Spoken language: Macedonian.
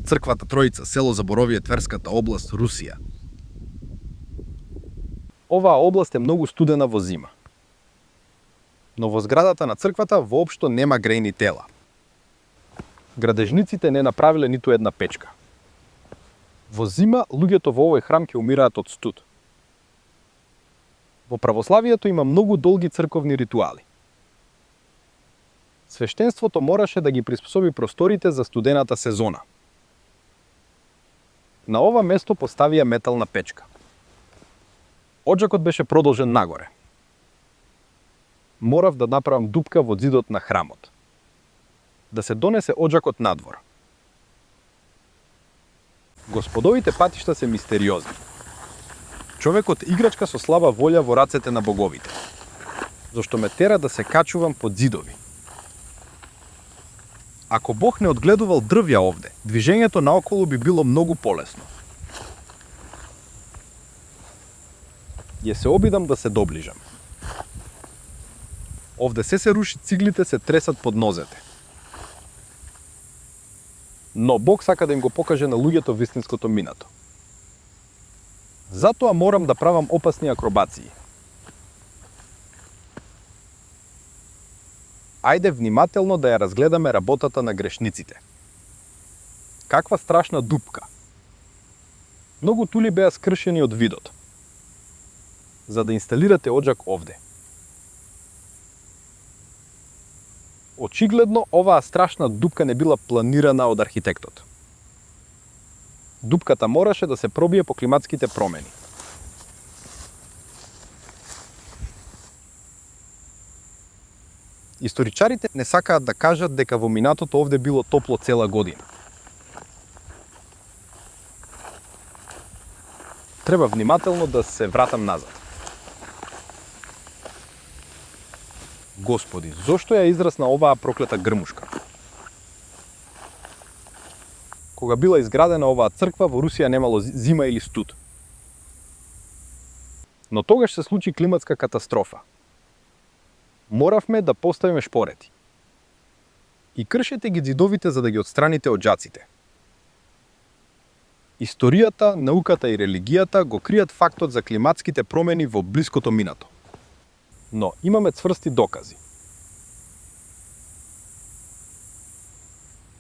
црквата Троица, село Заборовие, Тверската област, Русија. Оваа област е многу студена во зима. Но во зградата на црквата воопшто нема грејни тела. Градежниците не направиле ниту една печка. Во зима луѓето во овој храм ќе умираат од студ. Во православието има многу долги црковни ритуали. Свештенството мораше да ги приспособи просторите за студената сезона. На ова место поставија метална печка. Оджакот беше продолжен нагоре. Морав да направам дупка во зидот на храмот. Да се донесе оджакот надвор. Господовите патишта се мистериозни. Човекот играчка со слаба волја во рацете на боговите, зашто ме тера да се качувам под зидови. Ако Бог не одгледувал дрвја овде, движењето наоколу би било многу полесно. Ја се обидам да се доближам. Овде се руши, циглите се тресат под нозете. Но Бог сака да им го покаже на луѓето вистинското минато. Затоа морам да правам опасни акробации. Ајде внимателно да ја разгледаме работата на грешниците. Каква страшна дупка! Многу тули беа скршени од видот, за да инсталирате оджак овде. Очигледно, оваа страшна дупка не била планирана од архитектот. Дупката мораше да се пробие по климатските промени. Историчарите не сакаат да кажат дека во минатото овде било топло цела година. Треба внимателно да се вратам назад. Господи, зошто ја израсна оваа проклета грмушка? Кога била изградена оваа црква, во Русија немало зима или студ. Но тогаш се случи климатска катастрофа. Моравме да поставиме шпорети. И кршете ги зидовите за да ги отстраните оджаците. Историјата, науката и религијата го кријат фактот за климатските промени во блиското минато. Но имаме цврсти докази.